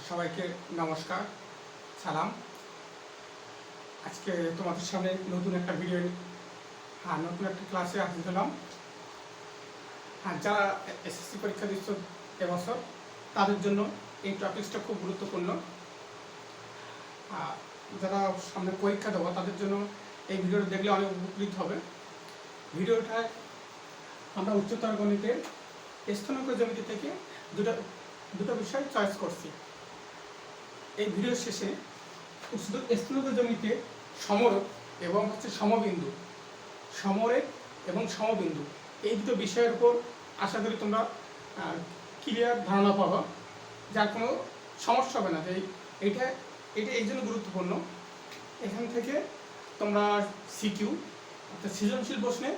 সবাইকে নমস্কার, সালাম। আজকে তোমাদের সামনে নতুন একটা ভিডিও, নতুন একটা ক্লাসে হাজির হলাম। যারা এসএসসি পরীক্ষা দিচ্ছ এবছর, তাদের জন্য এই টপিকসটা খুব গুরুত্বপূর্ণ। যারা সামনে পরীক্ষা দেবো তাদের জন্য এই ভিডিওটা দেখলে অনেক উপকৃত হবে। ভিডিওটায় আমরা উচ্চতর গণিতের স্থানাঙ্ক জ্যামিতি থেকে দুটো বিষয় চয়েস করছি। এই ভিডিওর শেষে শুধু স্থানাঙ্ক জ্যামিতিতে সমরেখ এবং সমবিন্দু, সমরেখ এবং সমবিন্দু এই দুটো বিষয়ের উপর আশা করি তোমরা ক্লিয়ার ধারণা পাবা, যার কোনো সমস্যা হবে না। যে এটা এই জন্য গুরুত্বপূর্ণ। এখান থেকে তোমরা সিকিউ অর্থাৎ সৃজনশীল প্রশ্নে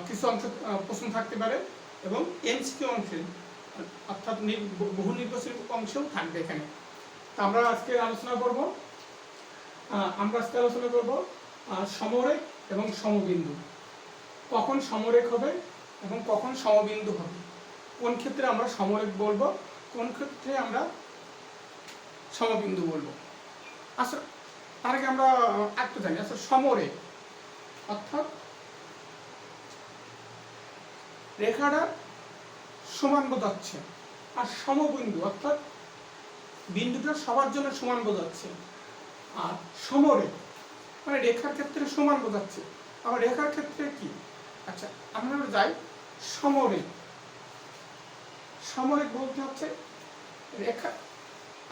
কিছু অংশ প্রশ্ন থাকতে পারে এবং এমসিকিউ অংশে অর্থাৎ বহু নির্বাচনী অংশেও থাকবে এখানে। তা আমরা আজকে আলোচনা করব সমরেখ এবং সমবিন্দু। কখন সমরেখ হবে এবং কখন সমবিন্দু হবে, কোন ক্ষেত্রে আমরা সমরেখ বলবো, কোন ক্ষেত্রে আমরা সমবিন্দু বলবো। আচ্ছা, তার আগে আমরা একটু জানি। আচ্ছা, সমরেখ অর্থাৎ রেখাটা সমান বোঝাচ্ছে, আর সমবিন্দু অর্থাৎ বিন্দুটা সবার জন্য সমান বোঝাচ্ছে। আর সমরেখ মানে রেখার ক্ষেত্রে সমান বোঝাচ্ছে, আবার রেখার ক্ষেত্রে কি। আচ্ছা, আমরা যাই সমরেখ। সমরেখ বলতে হচ্ছে রেখা,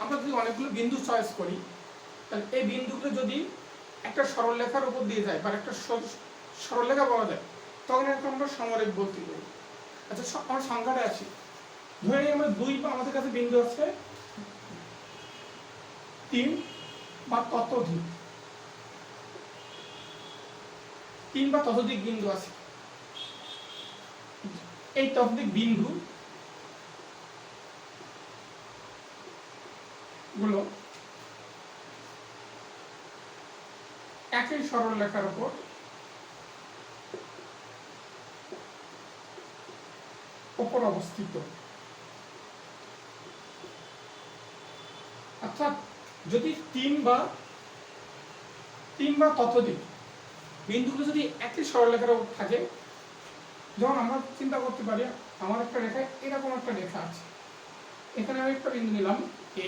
আমরা যদি অনেকগুলো বিন্দু চয়েস করি, তাহলে এই বিন্দুগুলো যদি একটা সরলরেখার উপর দিয়ে যায় বা একটা সরলরেখা বলা যায়, তখন এরকম আমরা সমরেখ বলতে পারি। আচ্ছা, আমার সংখ্যাটা আসি। ধরে নিই আমরা আমাদের কাছে বিন্দু আছে 3 বা ততোধিক, 3 বা ততোধিক বিন্দু আছে। এই ততোধিক বিন্দু গুলো একই সরলরেখার উপর অবস্থিত। অর্থাৎ যদি 3 বা ততোধিক বিন্দুগুলো যদি একই সরলরেখার উপর থাকে, যেমন আমরা চিন্তা করতে পারি আমার একটা রেখায় এরকম একটা রেখা আছে, এখানে আমি একটা বিন্দু নিলাম এ,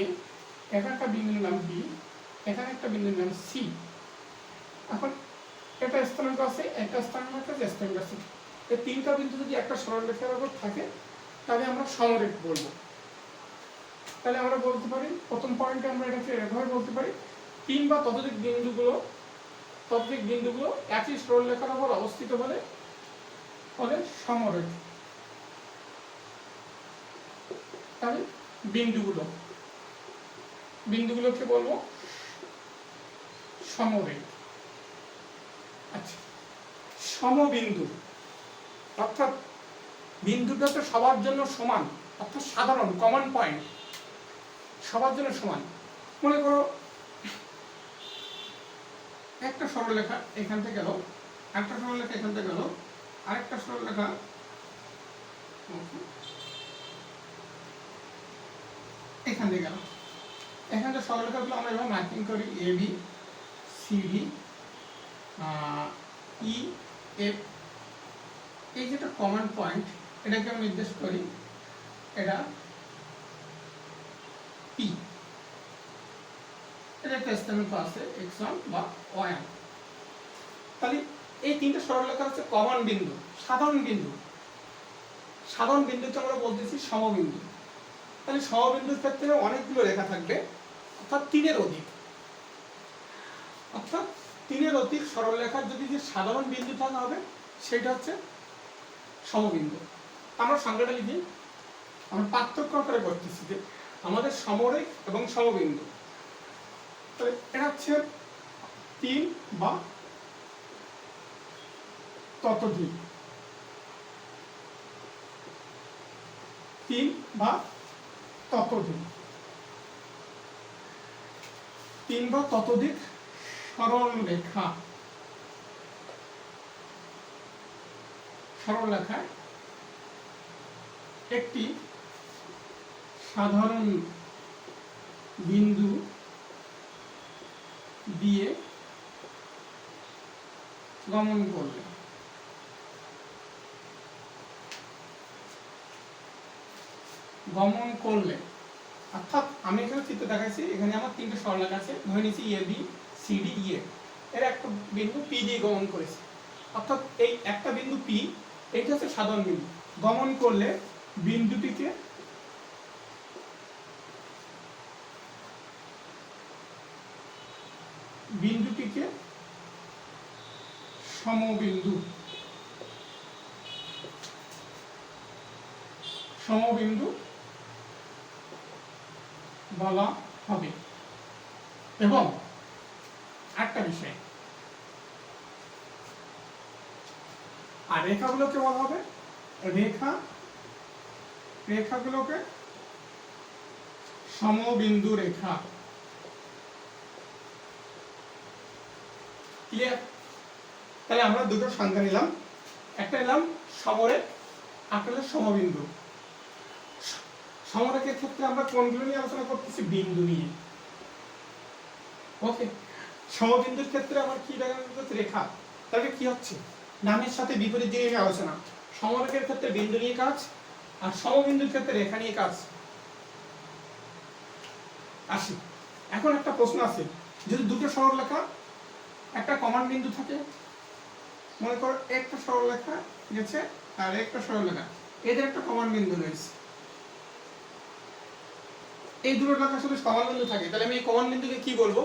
এখানে একটা বিন্দু নিলাম বি, এখানে একটা বিন্দু নিলাম সি। এখন এটা স্থানাঙ্ক আছে, একটা স্থানাঙ্ক আছে। এই তিনটা বিন্দু যদি একটা সরলরেখার উপর থাকে, তাহলে আমরা সমরেখ বলবো। তাহলে আমরা বলতে পারি, প্রথম পয়েন্টে আমরা এটাকে এভাবে বলতে পারি, 3 বা ততোধিক বিন্দুগুলো একই সরলরেখার উপর অবস্থিত হলে সমরেখ। তাহলে বিন্দুগুলোকে বলবো সমরেখ। আচ্ছা, সমবিন্দু অর্থাৎ বিন্দুটা তো সবার জন্য সমান, অর্থাৎ সাধারণ কমন পয়েন্ট, সবার জন্য সমান। মনে করো একটা সরলরেখা এখান থেকে গেল, একটা সরলরেখা এখান থেকে গেল, আরেকটা সরলরেখা এখান থেকে গেল। এখান থেকে সরলরেখাগুলো আমরা এভাবে মার্কিং করি, A B, C D, E F. এই যেটা কমন পয়েন্ট, এটাকে আমি নির্দেশ করি, এটা পি। এটা একটা স্থানাঙ্ক আছে x1 বা y1। তাহলে এই তিনটা সরলরেখা হচ্ছে কমন বিন্দু, সাধারণ বিন্দু। সাধারণ বিন্দুকে আমরা বলতেছি সমবিন্দু। তাহলে সমবিন্দুর ক্ষেত্রে অনেকগুলো রেখা থাকবে, অর্থাৎ 3-এর অধিক সরলরেখার যদি যে সাধারণ বিন্দু থাকা হবে, সেটা হচ্ছে সমবিন্দু। আমরা সংজ্ঞাটা লিখি, আমরা পার্থক্য করে করতেছি যে আমাদের সমরেখ এবং সমবিন্দু। তাহলে এটা হচ্ছে 3 বা ততোধিক, 3 বা ততোধিক সরলরেখায় একটি সাধারণ বিন্দু দিয়ে গমন করলে অর্থাৎ আমি এখানে চিত্র দেখাচ্ছি, এখানে আমার তিনটে সরলরেখা আছে, ধরে নিচ্ছি এ বি সি ডি ই এর একটা বিন্দু পি দিয়ে গমন করেছে, অর্থাৎ এই একটা বিন্দু পি, এইটা হচ্ছে সাধারণ বিন্দু। গমন করলে বিন্দুটিকে সমবিন্দু বলা হবে। এবং একটা বিষয়, আর রেখাগুলোকে বলা হবে রেখাগুলোকে সমবিন্দু রেখা। ক্লিয়ার? তাহলে আমরা দুটো সংজ্ঞা নিলাম, একটা নিলাম সমরেখ, একটা হলো সমবিন্দু। সমরেখের ক্ষেত্রে আমরা কোনগুলো নিয়ে আলোচনা করতেছি? বিন্দু নিয়ে। ওকে, সমবিন্দুর ক্ষেত্রে আমার কি দেখা যাচ্ছে? রেখা। তাহলে কি হচ্ছে? নামের সাথে বিপরীত জিনিস নিয়ে আলোচনা। সমরেখের ক্ষেত্রে বিন্দু নিয়ে কাজ, আর সমবিন্দুর ক্ষেত্রে রেখা নিয়ে কাজ। আসি, এখন একটা প্রশ্ন আছে, যদি দুটো সরলরেখা একটা কমন বিন্দু থাকে, মনে করো একটা সরলরেখা গেছে আর একটা সরলরেখা, এদের একটা কমন বিন্দু রয়েছে, এই দুটো রেখা শুধু কমন বিন্দু থাকে, তাহলে আমি এই কমন বিন্দুকে কি বলবো?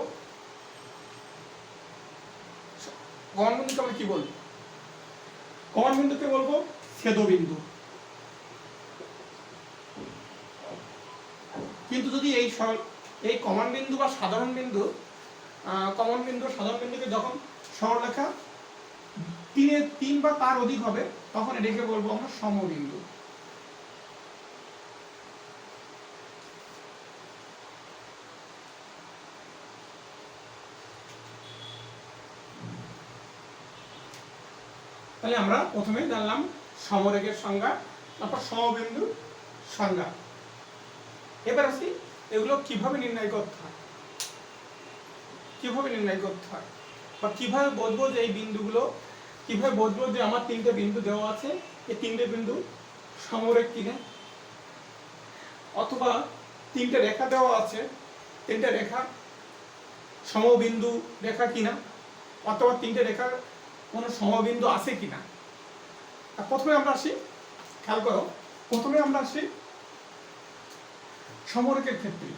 কমন বিন্দুকে আমরা কি বলবো? কমন বিন্দুকে বলবো ছেদবিন্দু। কিন্তু যদি এই কমন বিন্দু বা সাধারণ বিন্দু, কমন বিন্দু সাধারণ বিন্দুকে যখন সরলরেখা তিন বা তার অধিক হবে, তখন এটাকে বলবো আমরা সমবিন্দু। তাহলে আমরা প্রথমে জানলাম সমরেখের সংজ্ঞা, তারপর সমবিন্দুর সংজ্ঞা। এবার আসি এগুলো কিভাবে নির্ণয় করতে হয়, বা কিভাবে বুঝবো যে এই বিন্দুগুলো, কিভাবে বুঝবো যে আমার তিনটে বিন্দু দেওয়া আছে, এই তিনটে বিন্দু সমরেখ কিনা, অথবা তিনটে রেখা দেওয়া আছে, তিনটে রেখা সমবিন্দু রেখা কিনা, অথবা তিনটে রেখার কোনো সমবিন্দু আছে কিনা। প্রথমে আমরা আসি, খেয়াল করো, প্রথমে আমরা আসি সমরেখের ক্ষেত্রে।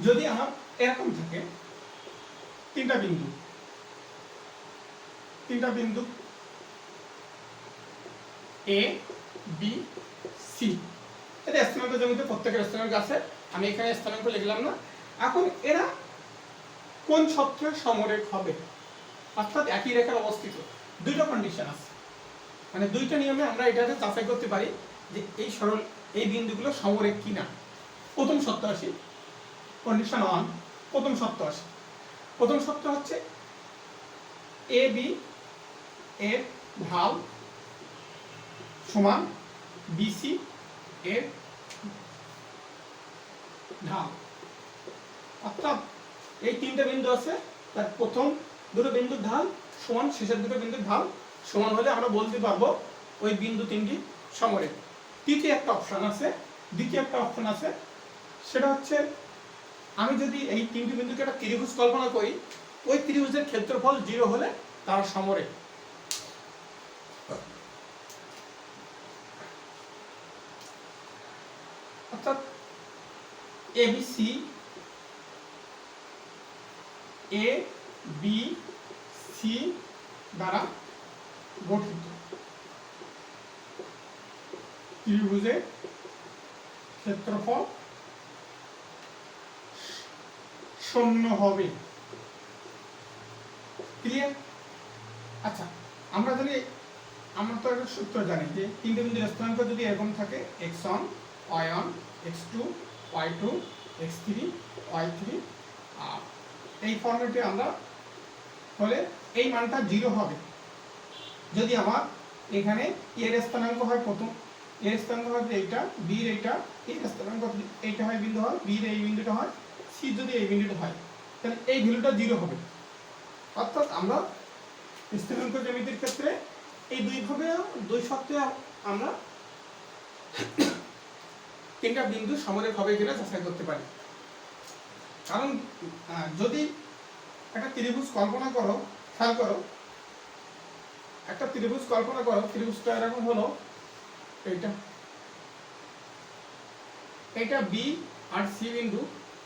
যদি আমার এরকম থাকে তিনটা বিন্দু এ বি সি, এটা স্থানাঙ্ক জমিতে প্রত্যেকের স্থানাঙ্ক আছে, আমি এখানে স্থানাঙ্ক লিখলাম না। এখন এরা কোন ছত্রে সমরেখ হবে, অর্থাৎ একই রেখার অবস্থিত। দুইটা কন্ডিশন আছে, মানে দুইটা নিয়মে আমরা এটাকে যাচাই করতে পারি যে এই বিন্দুগুলো সমরেখ কিনা। প্রথম শর্ত আসি, কন্ডিশন 1, প্রথম শর্ত আসি। প্রথম শর্ত হচ্ছে এ বি এর ঢাল সমান বিসি এর ঢাল, অর্থাৎ এই তিনটা বিন্দু আছে, তার প্রথম দুটো বিন্দুর ঢাল সমান শেষের দুটো বিন্দুর ঢাল সমান হলে আমরা বলতে পারবো ওই বিন্দু তিনটি সমরেখ। দ্বিতীয় একটা অপশন আছে, সেটা হচ্ছে আমি যদি এই তিনটি বিন্দুকে একটা ত্রিভুজ কল্পনা করি, ওই ত্রিভুজের ক্ষেত্রফল 0 হলে তারা সমরেখ। অর্থাৎ এবিসি এ বি সি দ্বারা গঠিত ত্রিভুজের ক্ষেত্রফল 0 হবে। ক্লিয়ার? আচ্ছা, আমরা তো একটা সূত্র জানি যে তিনটে বিন্দুর স্থানাঙ্ক যদি এরকম থাকে x1 y1 x2 y2 x3 y3, এই ফর্মেটে আমরা হলে এই মানটা 0 হবে, যদি আমার এখানে এর স্থানাঙ্ক হয় প্রথম, এর স্থানাঙ্ক হয় এইটা, বির এইটা, এর স্থানাঙ্ক এইটা হয় বিন্দু হয়, বির এই বিন্দুটা হয়, সি যদি এই বিন্দুটা হয়, তাহলে এই ভ্যালুটা 0 হবে। অর্থাৎ আমরা স্থানাঙ্ক জ্যামিতির ক্ষেত্রে এই দুই শর্তে আমরা তিনটা বিন্দু সমরেখ হবে কিনা যাচাই করতে পারি। কারণ যদি একটা ত্রিভুজ কল্পনা করো, খেয়াল করো, একটা ত্রিভুজ কল্পনা করো, ত্রিভুজটা এরকম হলো, এইটা এটা বি আর সি বিন্দু,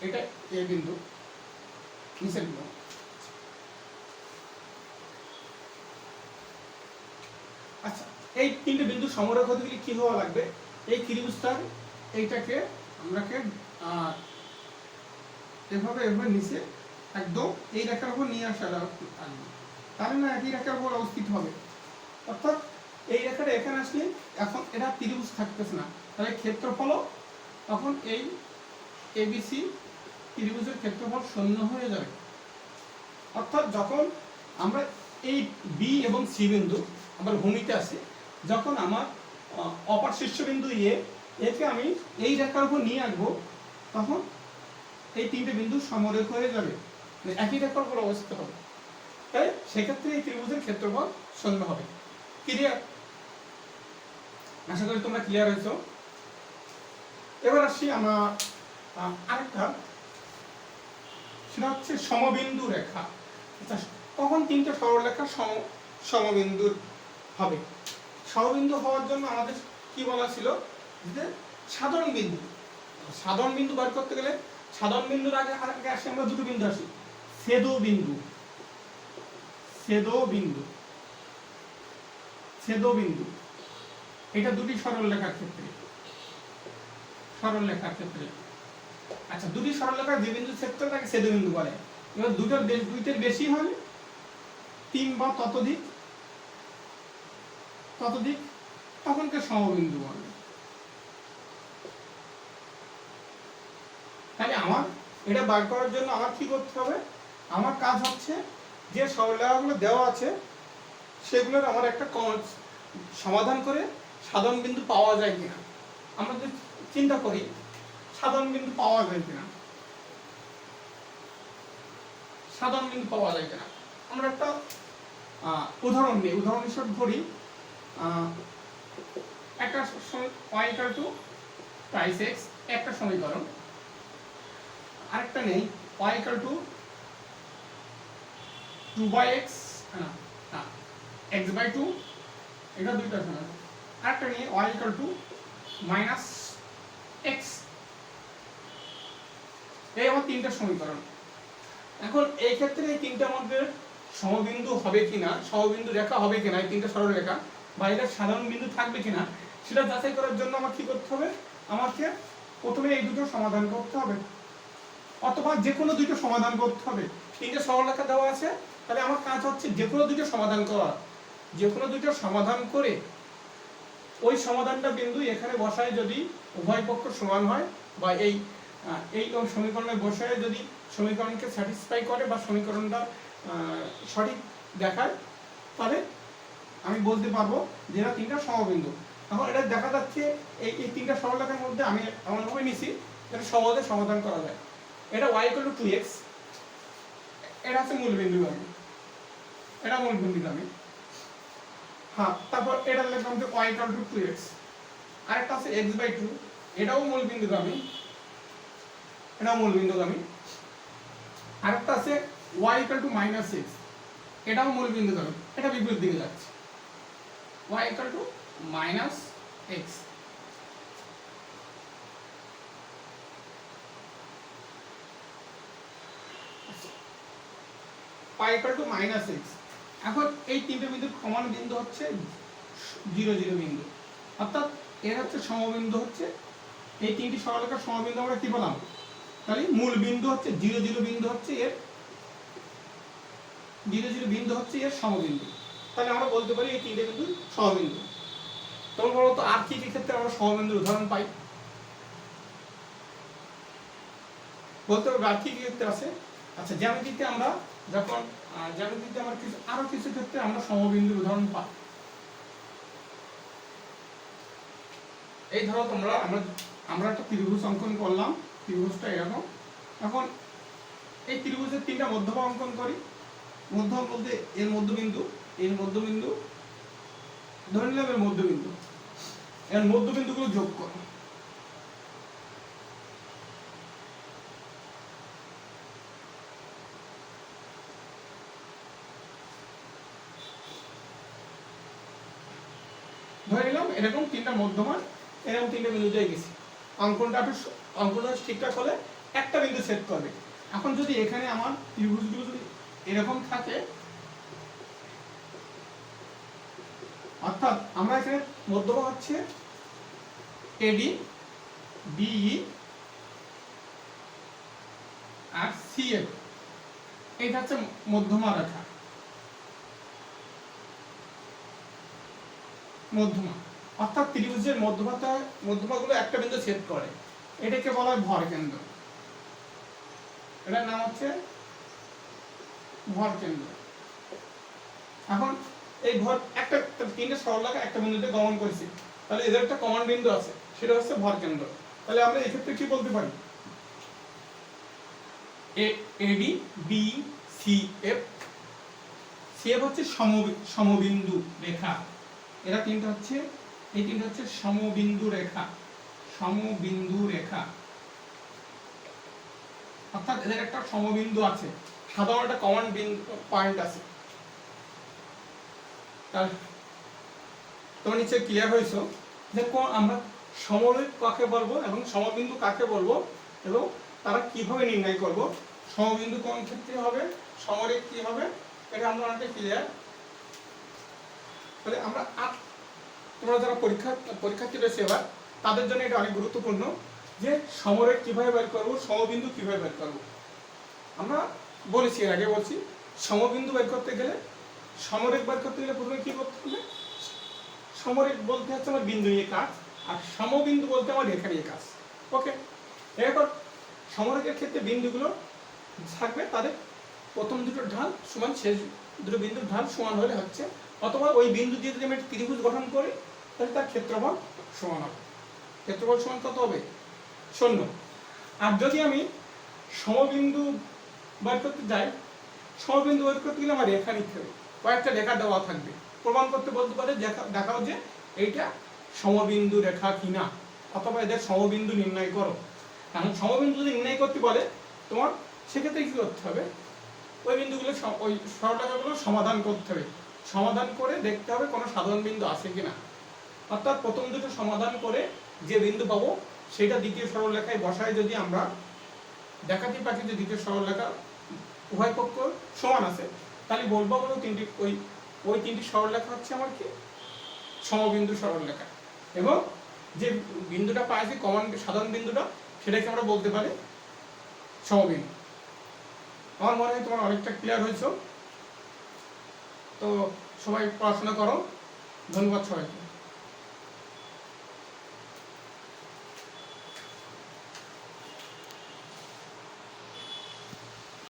এটা এ বিন্দু, নিচের বিন্দু। আচ্ছা, এই তিনটে বিন্দু সমরেখ হতে গেলে কি হওয়া লাগবে? এই ত্রিভুজটার এইটাকে আমরাকে এভাবে এভাবে নিচে একদম এই রেখার উপর নিয়ে আসা লাগবে, তাহলে না একই রেখার উপর অবস্থিত হবে। অর্থাৎ এই রেখাটা এখানে আসলে এখন এটা ত্রিভুজ থাকতেছে না, তাহলে ক্ষেত্রফল তখন এই এবিসি ত্রিভুজের ক্ষেত্রফল 0 হয়ে যাবে। অর্থাৎ যখন আমরা এই বি এবং সি বিন্দু আমার ভূমিতে আসে, যখন আমার অপর শীর্ষবিন্দু একে আমি এই রেখার উপর নিয়ে আসবো, তখন এই তিনটে বিন্দু সমরেখ হয়ে যাবে, একই রেখার উপর অবস্থিত হবে। তাই সেক্ষেত্রে এই ত্রিভুজের ক্ষেত্রফল 0 হবে। ক্লিয়ার? আশা করি তোমরা ক্লিয়ার হয়েছো। এবার আসি আমরা আরেকটা, সেটা হচ্ছে সমবিন্দু রেখা। আচ্ছা, কখন তিনটে সরলরেখা সমবিন্দুর হবে? সমবিন্দু হওয়ার জন্য আমাদের কি বলা ছিল যে সাধারণ বিন্দু, সাধারণ বিন্দু বার করতে গেলে সাধারণ বিন্দুর আগে আসি আমরা দুটো বিন্দু আসি, ছেদবিন্দু, ছেদবিন্দু, ছেদবিন্দু, এটা দুটি সরলরেখার ক্ষেত্রে, সরলরেখার ক্ষেত্রে। আচ্ছা, দুটি সরলরেখার যে বিন্দু ছেদ করে তাকে ছেদবিন্দু বলে। এবার দুইটার বেশি হলে 3 বা ততোধিক তখনকে সমবিন্দু বলে। তাহলে আমার এটা বার করার জন্য আমার কি করতে হবে? আমার কাজ হচ্ছে যে সরলরেখাগুলো দেওয়া আছে সেগুলোর আমার একটা সমাধান করে সাধারণ বিন্দু পাওয়া যায় কিনা, আমরা যদি চিন্তা করি সাধারণ বিন্দু পাওয়া যায় কিনা, সাধারণ বিন্দু পাওয়া যায় কিনা, আমরা একটা উদাহরণ নিই। উদাহরণ হিসেবে ধরি একটা y = প্রাইস x একটা সমীকরণ, আরেকটা নেই y = 2/x, x/2, এটা দুইটা সমীকরণ। আরেকটা নিয়ে y = -x, এই আমার তিনটা সমীকরণ। এখন এই ক্ষেত্রে এই তিনটার মধ্যে সমবিন্দু হবে কিনা, সমবিন্দু রেখা হবে কিনা, এই তিনটা সরল রেখা বা এটা সাধারণ বিন্দু থাকবে কিনা সেটা যাচাই করার জন্য আমার কি করতে হবে? আমাকে প্রথমে এই দুটো সমাধান করতে হবে, অথবা যে কোনো দুটো সমাধান করতে হবে। তিনটে সরলরেখা দেওয়া আছে, তাহলে আমার কাজ হচ্ছে যে কোনো দুটো সমাধান করা, যে কোনো দুটো সমাধান করে ওই সমাধানটা বিন্দু এখানে বসায় যদি উভয় পক্ষ সমান হয়, বা এই সমীকরণে বসায় যদি সমীকরণকে স্যাটিসফাই করে বা সমীকরণটা সঠিক দেখায়, তাহলে আমি বলতে পারবো যে এরা তিনটা সমবিন্দু। এখন এটা দেখা যাচ্ছে এই তিনটা সরলরেখার মধ্যে আমি এমনভাবে নিছি এটা সহজে সমাধান করা যায়। এটা y = 2x, এটা হচ্ছে মূলবিন্দুগামী, এটা মূলবিন্দুগামী। হ্যাঁ, তারপর এটা লিখলাম যে y = 2x, আরেকটা আছে x/2, এটাও মূলবিন্দুগামী, এটাও মূলবিন্দুগামী। আরেকটা আছে y = -x, এটাও মূলবিন্দুগামী, এটা বিপরীত দিকে যাচ্ছে, y = -x। y = -x। এখন এই তিনটে বিন্দুর সমান বিন্দু হচ্ছে 0, 0 বিন্দু, অর্থাৎ এর হচ্ছে সমবিন্দু হচ্ছে এই তিনটি সরলরেখার সমবিন্দু আমরা কি বললাম? তাহলে মূল বিন্দু হচ্ছে 0, 0 বিন্দু হচ্ছে এর 0, 0 বিন্দু হচ্ছে এর সমবিন্দু। তাহলে আমরা বলতে পারি এই তিনটে বিন্দু সমবিন্দু। তোমরা বলো তো আর কি কি ক্ষেত্রে আমরা সমবিন্দুর উদাহরণ পাই? বলতে পারবে আর কি কি ক্ষেত্রে আছে? আচ্ছা, জ্যামিতিতে আমরা যখন জ্যামিতিতে আমরা আরো কিছু ক্ষেত্রে আমরা সমবিন্দুর উদাহরণ এই ধরো তোমরা আমরা একটা ত্রিভুজ অঙ্কন করলাম, ত্রিভুজটা এরকম। এখন এই ত্রিভুজের তিনটা মধ্যমা অঙ্কন করি। মধ্যমা বলতে এর মধ্যবিন্দু ধরে নিলাম এর মধ্যবিন্দুগুলো যোগ করো। ধরে নিলাম এরকম তিনটা মধ্যমা, এরকম তিনটা বিন্দু দিয়ে গেছি। অঙ্কনটা ঠিকঠাক হলে একটা বিন্দু সেট করবে। এখন যদি এখানে আমার ত্রিভুজগুলো যদি এরকম থাকে, অর্থাৎ আমরা এখানে মধ্যমা হচ্ছে এডি, বিই আর সিএফ, এইটা হচ্ছে মধ্যমা রেখা, মধ্যমা। অর্থাৎ ত্রিভুজের মধ্যমাগুলো একটা বিন্দু ছেদ করে, এটাকে বলা হয় ভরকেন্দ্র। এটার নাম হচ্ছে ভরকেন্দ্র। এখন এই একটা তিনটে সরলরেখা একটা বিন্দুতে গমন করেছি, তাহলে এদের একটা কমন বিন্দু আছে, সেটা হচ্ছে ভরকেন্দ্র। তাহলে আমরা এক্ষেত্রে কি বলতে পারি? এডি, বি, সি, এফ। সিএফ হচ্ছে সমবিন্দু রেখা। এরা তিনটা হচ্ছে, এই তিনটা হচ্ছে সমবিন্দু রেখা। অর্থাৎ এদের একটা সমবিন্দু আছে, সাধারণ একটা কমন পয়েন্ট আছে। তোমার নিচে ক্লিয়ার হয়েছে যে আমরা সমরেখ কাকে বলবো এবং সমবিন্দু কাকে বলবো এবং তারা কিভাবে নির্ণয় করব, সমবিন্দু কোন ক্ষেত্রে হবে, সমরেখ কি হবে, এটা আমরা অনেকটা ক্লিয়ার। তাহলে আমরা তোমরা যারা পরীক্ষার্থী রয়েছে এবার, তাদের জন্য এটা অনেক গুরুত্বপূর্ণ যে সমরেখ কিভাবে বের করব, সমবিন্দু কিভাবে বের করব। আমরা বলেছি, এর আগে বলছি, সমবিন্দু বের করতে গেলে, সমরেখ বের করতে গেলে প্রথমে কি করতে হবে? সমরেখ বলতে হচ্ছে আমার বিন্দু নিয়ে কাজ, আর সমবিন্দু বলতে আমার রেখা নিয়ে কাজ। ওকে, এরপর সমরেখের ক্ষেত্রে বিন্দুগুলো থাকবে তাদের প্রথম দুটো ঢাল সমান শেষ দুটো বিন্দুর ঢাল সমান হলে হচ্ছে, অথবা ওই বিন্দু দিয়ে যদি আমি একটা ত্রিভুজ গঠন করি তাহলে তার ক্ষেত্রফল সমান হবে। ক্ষেত্রফল সমান কত হবে? 0। আর যদি আমি সমবিন্দু বের করতে যাই, সমবিন্দু বের করতে গেলে আমার রেখা নিতে হবে, কয়েকটা রেখা দেওয়া থাকবে। প্রমাণ করতে বলতে পারে দেখাও যে এইটা সমবিন্দু রেখা কিনা, অথবা এদের সমবিন্দু নির্ণয় করো। কারণ সমবিন্দু যদি নির্ণয় করতে বলে তোমার, সেক্ষেত্রে কি করতে হবে? ওই বিন্দুগুলো, ওই সরলরেখাগুলো সমাধান করতে হবে। সমাধান করে দেখতে হবে কোনো সাধারণ বিন্দু আছে কিনা। অর্থাৎ প্রথম দুটো সমাধান করে যে বিন্দু পাবো সেটা দ্বিতীয় সরলরেখায় বসায় যদি আমরা দেখাতে পারি যে দ্বিতীয় সরলরেখা উভয় পক্ষ সমান আছে, তাহলে বলবো ওই তিনটি সরলরেখা হচ্ছে আমার কি সমবিন্দু সরলরেখা। এবং যে বিন্দুটা পাইছি কমন সাধারণ বিন্দুটা, সেটাকে আমরা বলতে পারি সমবিন্দু। আমার মনে হয় তোমার অনেকটা ক্লিয়ার হয়েছে। তো সবাই পড়াশোনা করো। ধন্যবাদ সবাইকে।